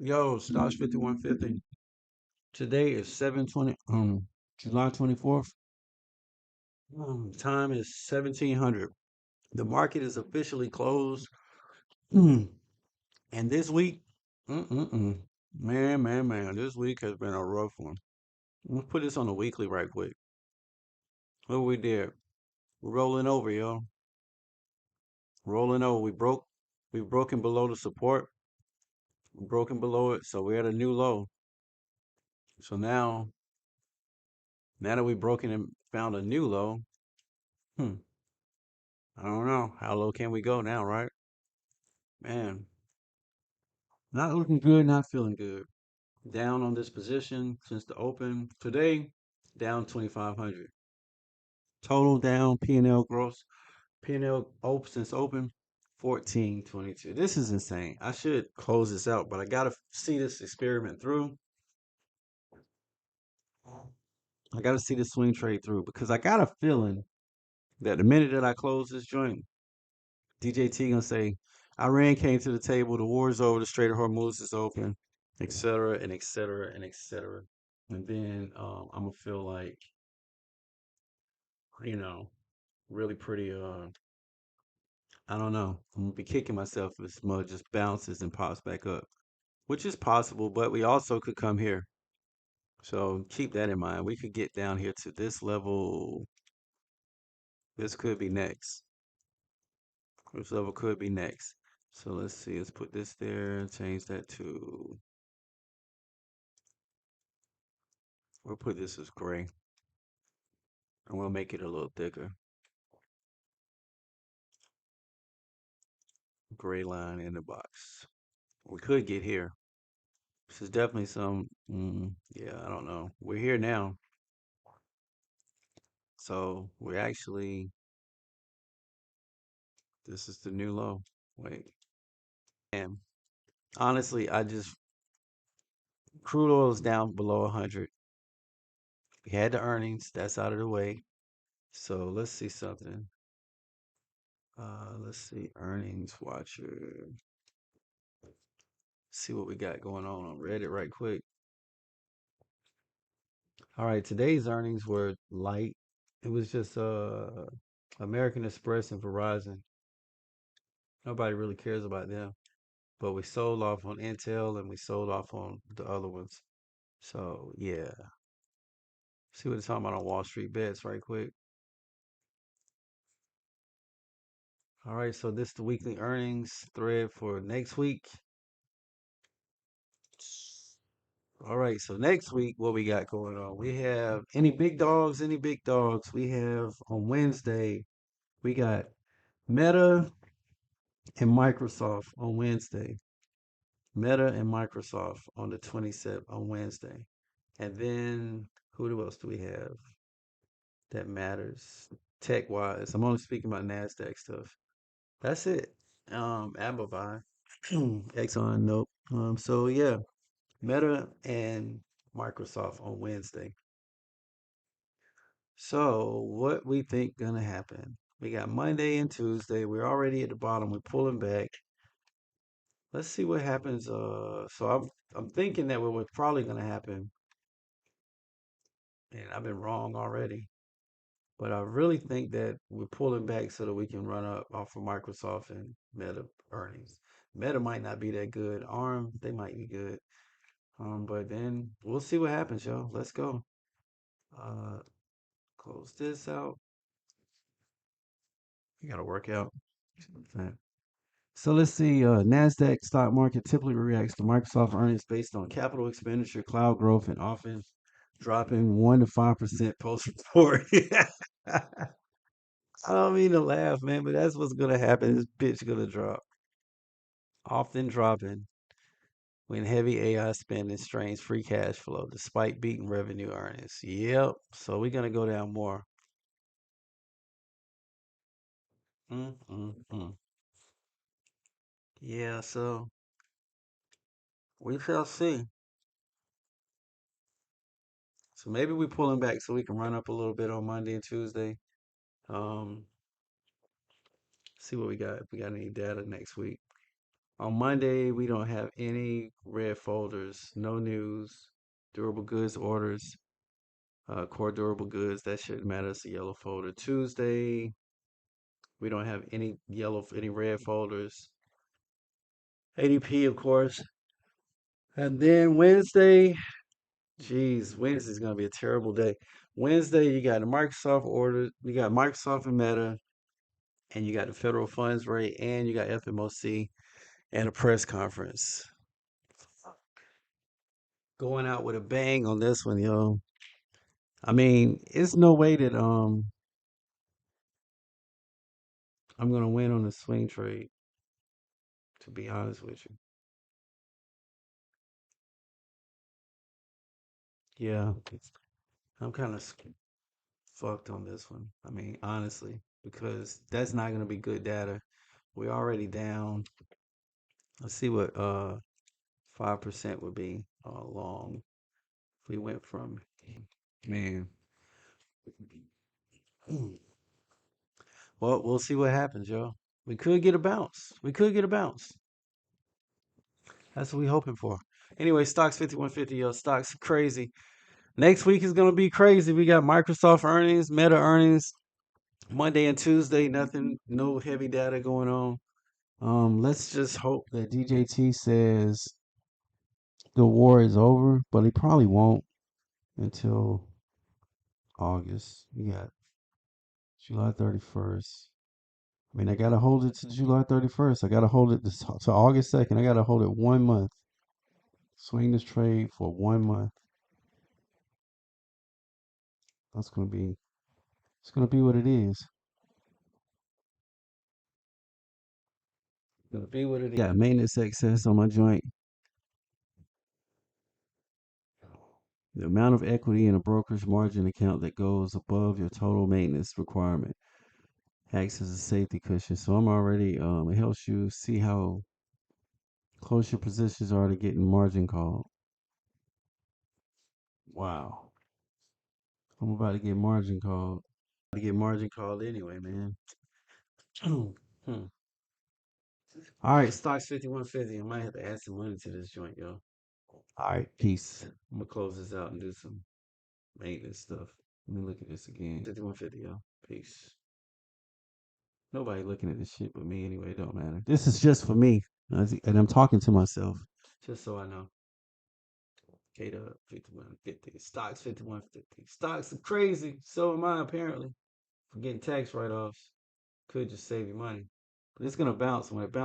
Yo, Stosh 5150. Today is 720, July 24th. Time is 1700. The market is officially closed. And this week, mm-mm-mm. Man, this week has been a rough one. Let's put this on the weekly right quick. What we did? We're rolling over, yo. Rolling over. We've broken below the support. We've broken below it, so we're at a new low. So now that we've broken and found a new low, hmm, I don't know. How low can we go now, right? Man, not looking good, not feeling good. Down on this position since the open. Today, down 2,500. Total down, P&L gross. P&L open since open, 1422. This is insane. I should close this out, but I gotta see this experiment through. I gotta see the swing trade through because I got a feeling that the minute that I close this joint, DJT gonna say, Iran came to the table, the war's over, the Strait of Hormuz is open, et cetera, and et cetera, and et cetera. And then I'm gonna feel like, you know, really pretty I don't know. I'm gonna be kicking myself if smud just bounces and pops back up. Which is possible, but we also could come here. So keep that in mind. We could get down here to this level. This could be next. This level could be next. So let's see. Let's put this there. Change that to. We'll put this as gray. And we'll make it a little thicker. Gray line in the box. We could get here. This is definitely some. Yeah, I don't know. We're here now. So we're actually. This is the new low. Wait. And honestly, I just. Crude oil is down below 100. We had the earnings. That's out of the way. So let's see something. Let's see. Earnings watcher. See what we got going on Reddit right quick. All right, today's earnings were light. It was just American Express and Verizon. Nobody really cares about them. But we sold off on Intel and we sold off on the other ones. So yeah. See what it's talking about on Wall Street bets right quick. All right, so this is the weekly earnings thread for next week. All right, so next week, what we got going on? We have any big dogs? Any big dogs? We have on Wednesday, we got Meta and Microsoft on Wednesday. Meta and Microsoft on the 27th on Wednesday. And then who else do we have that matters tech wise? I'm only speaking about NASDAQ stuff. That's it. Amazon, Exxon, nope. So yeah, Meta and Microsoft on Wednesday. So what we think gonna happen? We got Monday and Tuesday. We're already at the bottom. We're pulling back. Let's see what happens. So I'm thinking that what was probably gonna happen, and I've been wrong already. But I really think that we're pulling back so that we can run up off of Microsoft and Meta earnings. Meta might not be that good. ARM, they might be good. But then we'll see what happens, yo. Let's go. Uh, close this out. We gotta work out. So let's see. Nasdaq stock market typically reacts to Microsoft earnings based on capital expenditure, cloud growth, and often dropping 1 to 5% post report. I don't mean to laugh, man, but that's what's gonna happen. This bitch gonna drop. Often dropping when heavy AI spending strains free cash flow despite beating revenue earnings. Yep. So we're gonna go down more. Mm. Yeah. So we shall see. So maybe we pulling back so we can run up a little bit on Monday and Tuesday. Um, see what we got. If we got any data next week. On Monday, we don't have any red folders, no news, durable goods orders, core durable goods. That shouldn't matter. It's a yellow folder. Tuesday, we don't have any red folders. ADP, of course. And then Wednesday, geez, Wednesday's gonna be a terrible day. Wednesday, you got the Microsoft order, you got Microsoft and Meta, and you got the federal funds rate, and you got FMOC and a press conference. Going out with a bang on this one, yo. I mean, it's no way that I'm gonna win on the swing trade, to be honest with you. Yeah, I'm kind of fucked on this one. I mean, honestly, because that's not gonna be good data. We're already down. Let's see what 5% would be long. If we went from, man, well, we'll see what happens, yo. We could get a bounce. We could get a bounce. That's what we hoping for. Anyway, stocks 5150, yo. Stocks crazy. Next week is gonna be crazy. We got Microsoft earnings, Meta earnings, Monday and Tuesday. Nothing, no heavy data going on. Let's just hope that DJT says the war is over, but he probably won't until August. We got July 31st. I mean, I gotta hold it to July 31st. I gotta hold it to August 2nd. I gotta hold it 1 month. Swing this trade for 1 month. That's gonna be. It's gonna be what it is. It's gonna be what it is. Yeah, maintenance excess on my joint. The amount of equity in a brokerage margin account that goes above your total maintenance requirement acts as a safety cushion. So I'm already. It helps you see how close your positions are to getting margin called. Wow. I'm about to get margin called. To get margin called anyway, man. Hmm. All right, stocks 5150. I might have to add some money to this joint, yo. All right, peace. I'm gonna close this out and do some maintenance stuff. Let me look at this again. 5150, yo. Peace. Nobody looking at this shit but me anyway. It don't matter. This is just for me, and I'm talking to myself, just so I know. K-Dub 5150. Stocks 5150. Stocks are crazy. So am I apparently. For getting tax write-offs. Could just save you money. But it's gonna bounce. When it bounces,